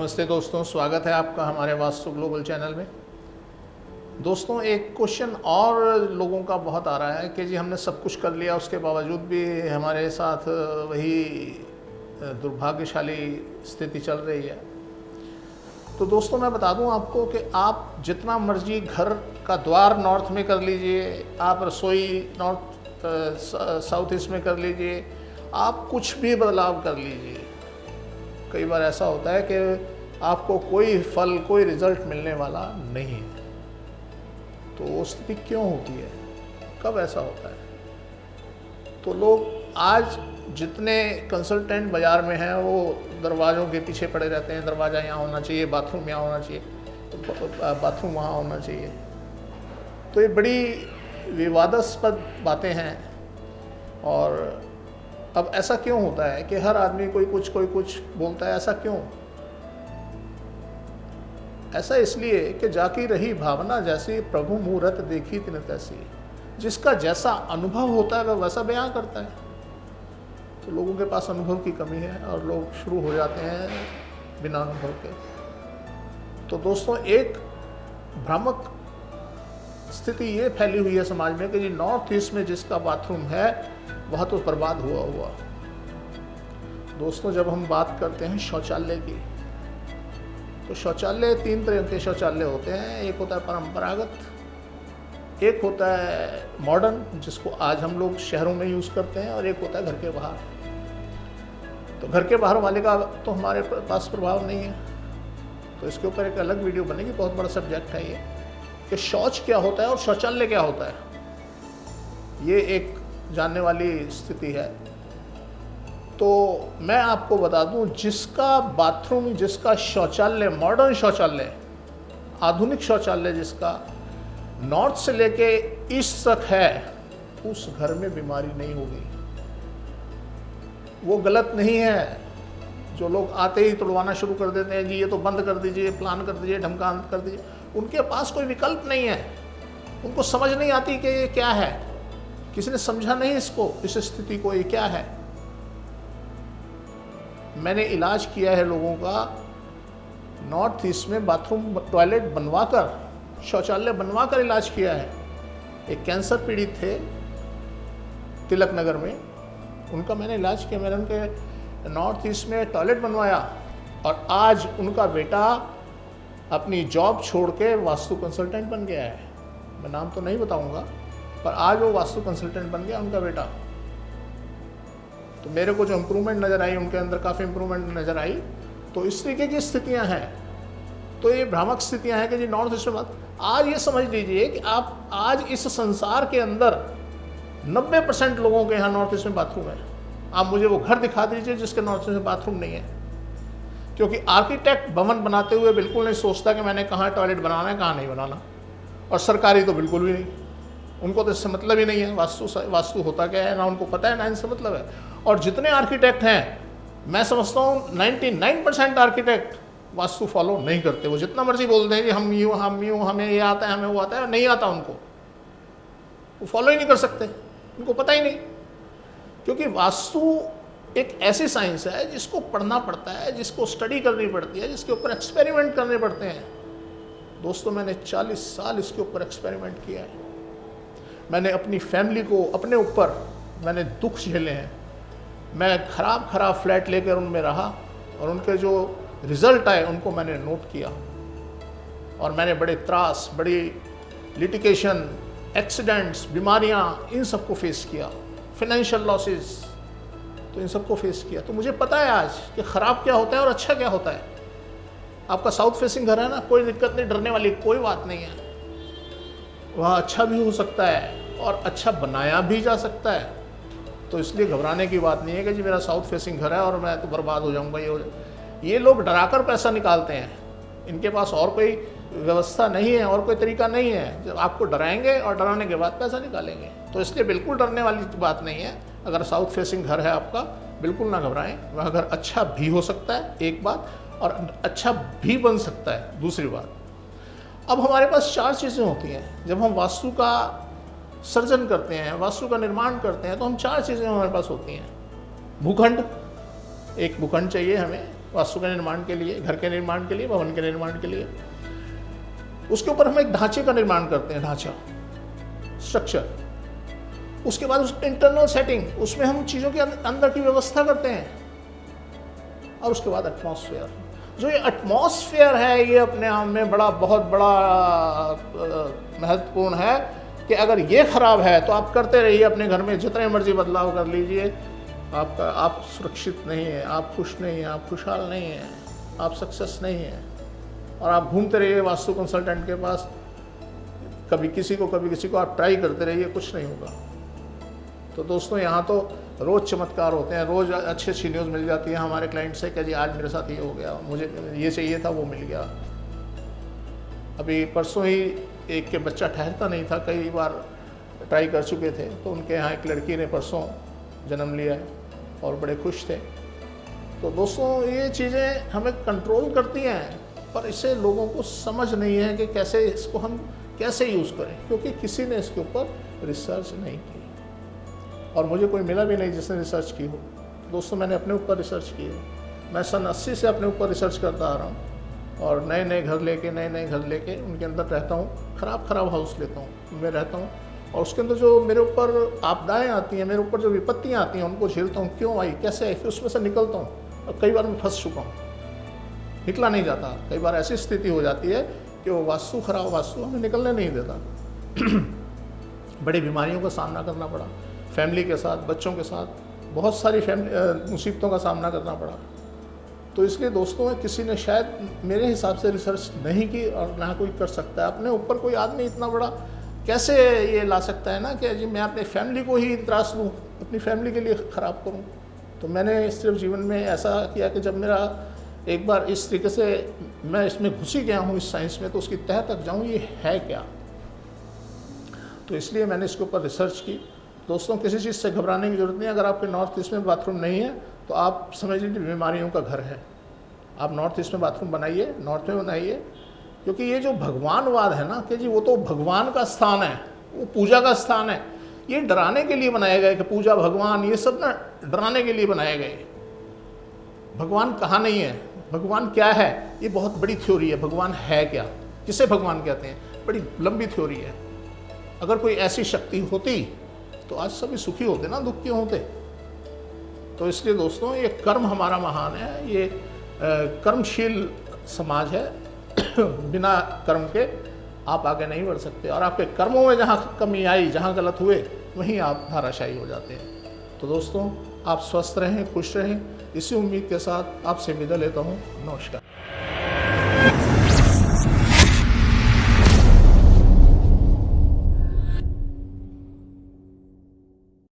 नमस्ते दोस्तों, स्वागत है आपका हमारे वास्तु ग्लोबल चैनल में। दोस्तों, एक क्वेश्चन और लोगों का बहुत आ रहा है कि जी हमने सब कुछ कर लिया, उसके बावजूद भी हमारे साथ वही दुर्भाग्यशाली स्थिति चल रही है। तो दोस्तों, मैं बता दूं आपको कि आप जितना मर्जी घर का द्वार नॉर्थ में कर लीजिए, आप रसोई नॉर्थ साउथ ईस्ट में कर लीजिए, आप कुछ भी बदलाव कर लीजिए, कई बार ऐसा होता है कि आपको कोई फल, कोई रिजल्ट मिलने वाला नहीं है। तो वो स्थिति क्यों होती है, कब ऐसा होता है? तो लोग आज जितने कंसल्टेंट बाज़ार में हैं वो दरवाज़ों के पीछे पड़े रहते हैं, दरवाज़ा यहाँ होना चाहिए, बाथरूम यहाँ होना चाहिए, बाथरूम वहाँ होना चाहिए। तो ये बड़ी विवादास्पद बातें हैं। और अब ऐसा क्यों होता है कि हर आदमी कोई कुछ बोलता है? ऐसा क्यों? ऐसा इसलिए कि जाकी रही भावना जैसी, प्रभु मूरत देखी तिन तैसी। जिसका जैसा अनुभव होता है वह वैसा बयां करता है। तो लोगों के पास अनुभव की कमी है और लोग शुरू हो जाते हैं बिना अनुभव के। तो दोस्तों, एक भ्रामक स्थिति ये फैली हुई है समाज में कि जी नॉर्थ ईस्ट में जिसका बाथरूम है वह तो बर्बाद हुआ। दोस्तों, जब हम बात करते हैं शौचालय की, तो शौचालय तीन तरह के शौचालय होते हैं। एक होता है परंपरागत, एक होता है मॉडर्न जिसको आज हम लोग शहरों में यूज़ करते हैं, और एक होता है घर के बाहर। तो घर के बाहर वाले का तो हमारे पास प्रभाव नहीं है, तो इसके ऊपर एक अलग वीडियो बनेगी। बहुत बड़ा सब्जेक्ट है ये कि शौच क्या होता है और शौचालय क्या होता है। ये एक जानने वाली स्थिति है। तो मैं आपको बता दूं, जिसका बाथरूम, जिसका शौचालय, मॉडर्न शौचालय, आधुनिक शौचालय जिसका नॉर्थ से लेके ईस्ट तक है, उस घर में बीमारी नहीं होगी। वो गलत नहीं है। जो लोग आते ही तुड़वाना शुरू कर देते हैं, जी ये तो बंद कर दीजिए, प्लान कर दीजिए, ढमकान कर दीजिए, उनके पास कोई विकल्प नहीं है। उनको समझ नहीं आती कि ये क्या है, किसी ने समझा नहीं इसको, इस स्थिति को, ये क्या है। मैंने इलाज किया है लोगों का नॉर्थ ईस्ट में, बाथरूम टॉयलेट बनवाकर, शौचालय बनवाकर इलाज किया है। एक कैंसर पीड़ित थे तिलक नगर में, उनका मैंने इलाज किया। मैंने उनके नॉर्थ ईस्ट में टॉयलेट बनवाया, और आज उनका बेटा अपनी जॉब छोड़ के वास्तु कंसल्टेंट बन गया है। मैं नाम तो नहीं बताऊंगा, पर आज वो वास्तु कंसल्टेंट बन गया उनका बेटा। तो मेरे को जो इम्प्रूवमेंट नज़र आई, उनके अंदर काफ़ी इम्प्रूवमेंट नज़र आई। तो इस तरीके की स्थितियां हैं। तो ये भ्रामक स्थितियां हैं कि जी नॉर्थ ईस्ट में, आज ये समझ लीजिए कि आप आज इस संसार के अंदर 90% लोगों के यहाँ नॉर्थ ईस्ट में बाथरूम है। आप मुझे वो घर दिखा दीजिए जिसके नॉर्थ ईस्ट में बाथरूम नहीं है। क्योंकि आर्किटेक्ट भवन बनाते हुए बिल्कुल नहीं सोचता कि मैंने कहाँ टॉयलेट बनाना है, कहाँ नहीं बनाना। और सरकारी तो बिल्कुल भी नहीं, उनको तो इससे मतलब ही नहीं है। वास्तु होता क्या है ना उनको पता है, ना इनसे मतलब है। और जितने आर्किटेक्ट हैं, मैं समझता हूँ 99% आर्किटेक्ट वास्तु फॉलो नहीं करते। वो जितना मर्जी बोलते हैं कि हम यूँ, हमें ये आता है, हमें वो आता है, नहीं आता उनको। वो फॉलो ही नहीं कर सकते, उनको पता ही नहीं। क्योंकि वास्तु एक ऐसी साइंस है जिसको पढ़ना पड़ता है, जिसको स्टडी करनी पड़ती है, जिसके ऊपर एक्सपेरिमेंट करने पड़ते हैं। दोस्तों, मैंने 40 साल इसके ऊपर एक्सपेरिमेंट किया है। मैंने अपनी फैमिली को, अपने ऊपर मैंने दुख झेले हैं। मैं खराब फ्लैट लेकर उनमें रहा, और उनके जो रिज़ल्ट आए उनको मैंने नोट किया। और मैंने बड़े त्रास, बड़ी लिटिगेशन, एक्सीडेंट्स, बीमारियां, इन सबको फेस किया, फाइनेंशियल लॉसेस, तो इन सबको फेस किया। तो मुझे पता है आज कि ख़राब क्या होता है और अच्छा क्या होता है। आपका साउथ फेसिंग घर है ना, कोई दिक्कत नहीं, डरने वाली कोई बात नहीं है। वह अच्छा भी हो सकता है और अच्छा बनाया भी जा सकता है। तो इसलिए घबराने की बात नहीं है कि जी मेरा साउथ फेसिंग घर है और मैं तो बर्बाद हो जाऊंगा। ये लोग डराकर पैसा निकालते हैं। इनके पास और कोई व्यवस्था नहीं है, और कोई तरीका नहीं है। जब आपको डराएंगे और डराने के बाद पैसा निकालेंगे। तो इसलिए बिल्कुल डरने वाली बात नहीं है। अगर साउथ फेसिंग घर है आपका, बिल्कुल ना घबराएं। वह घर अच्छा भी हो सकता है, एक बात, और अच्छा भी बन सकता है, दूसरी बात। अब हमारे पास 4 चीज़ें होती हैं। जब हम वास्तु का सर्जन करते हैं, वास्तु का निर्माण करते हैं, तो हम 4 चीज़ें हमारे पास होती हैं। भूखंड, एक भूखंड चाहिए हमें, वास्तु के निर्माण के लिए, घर के निर्माण के लिए, भवन के निर्माण के लिए। उसके ऊपर हम एक ढांचे का निर्माण करते हैं, ढांचा, स्ट्रक्चर। उसके बाद उस इंटरनल सेटिंग, उसमें हम चीज़ों के अंदर की व्यवस्था करते हैं। और उसके बाद एटमॉस्फेयर, जो ये एटमॉस्फेयर है ये अपने आप में बहुत बड़ा महत्वपूर्ण है कि अगर ये खराब है तो आप करते रहिए अपने घर में जितने मर्जी बदलाव कर लीजिए, आप सुरक्षित नहीं है, आप खुश नहीं हैं, आप खुशहाल नहीं हैं, आप सक्सेस नहीं हैं। और आप घूमते रहिए वास्तु कंसल्टेंट के पास, कभी किसी को आप ट्राई करते रहिए, कुछ नहीं होगा। तो दोस्तों यहाँ तो रोज़ चमत्कार होते हैं, रोज़ अच्छी न्यूज़ मिल जाती है हमारे क्लाइंट से कि जी आज मेरे साथ ये हो गया, मुझे ये चाहिए था वो मिल गया। अभी परसों ही एक के बच्चा ठहरता नहीं था, कई बार ट्राई कर चुके थे, तो उनके यहाँ एक लड़की ने परसों जन्म लिया है और बड़े खुश थे। तो दोस्तों ये चीज़ें हमें कंट्रोल करती हैं, पर इसे लोगों को समझ नहीं है कि कैसे इसको हम कैसे यूज़ करें, क्योंकि किसी ने इसके ऊपर रिसर्च नहीं की और मुझे कोई मिला भी नहीं जिसने रिसर्च की हो। दोस्तों मैंने अपने ऊपर रिसर्च की है, मैं सन 80 से अपने ऊपर रिसर्च करता आ रहा हूँ और नए नए घर लेके उनके अंदर रहता हूँ, ख़राब हाउस लेता हूँ, उनमें रहता हूँ और उसके अंदर जो मेरे ऊपर आपदाएँ आती हैं, मेरे ऊपर जो विपत्तियाँ आती हैं उनको झेलता हूँ, क्यों आई, कैसे आई, फिर उसमें से निकलता हूँ। और कई बार मैं फंस चुका हूँ, निकला नहीं जाता। कई बार ऐसी स्थिति हो जाती है कि वो खराब वास्तु हमें निकलने नहीं देता। बड़ी बीमारियों का सामना करना पड़ा, फैमिली के साथ, बच्चों के साथ, बहुत सारी मुसीबतों का सामना करना पड़ा। तो इसलिए दोस्तों किसी ने शायद मेरे हिसाब से रिसर्च नहीं की और ना कोई कर सकता है। अपने ऊपर कोई आदमी इतना बड़ा कैसे ये ला सकता है ना कि जी मैं अपनी फैमिली को ही त्रास दूँ, अपनी फैमिली के लिए ख़राब करूँ। तो मैंने सिर्फ जीवन में ऐसा किया कि जब मेरा एक बार इस तरीके से मैं इसमें घुस ही गया हूँ इस साइंस में, तो उसकी तह तक जाऊँ ये है क्या। तो इसलिए मैंने इसके ऊपर रिसर्च की। दोस्तों किसी चीज़ से घबराने की ज़रूरत नहीं है। अगर आपके नॉर्थ ईस्ट में बाथरूम नहीं है तो आप समझ लीजिए बीमारियों का घर है। आप नॉर्थ ईस्ट में बाथरूम बनाइए, नॉर्थ में बनाइए, क्योंकि ये जो भगवानवाद है ना कि जी वो तो भगवान का स्थान है, वो पूजा का स्थान है, ये डराने के लिए बनाए गए कि पूजा भगवान, ये सब ना डराने के लिए बनाए गए। भगवान कहाँ नहीं है, भगवान क्या है, ये बहुत बड़ी थ्योरी है। भगवान है क्या, किसे भगवान कहते हैं, बड़ी लंबी थ्योरी है। अगर कोई ऐसी शक्ति होती तो आज सभी सुखी होते ना, दुख क्यों होते। तो इसलिए दोस्तों ये कर्म हमारा महान है, ये कर्मशील समाज है। बिना कर्म के आप आगे नहीं बढ़ सकते और आपके कर्मों में जहाँ कमी आई, जहाँ गलत हुए, वहीं आप धाराशायी हो जाते हैं। तो दोस्तों आप स्वस्थ रहें, खुश रहें, इसी उम्मीद के साथ आपसे विदा लेता हूँ। नमस्कार।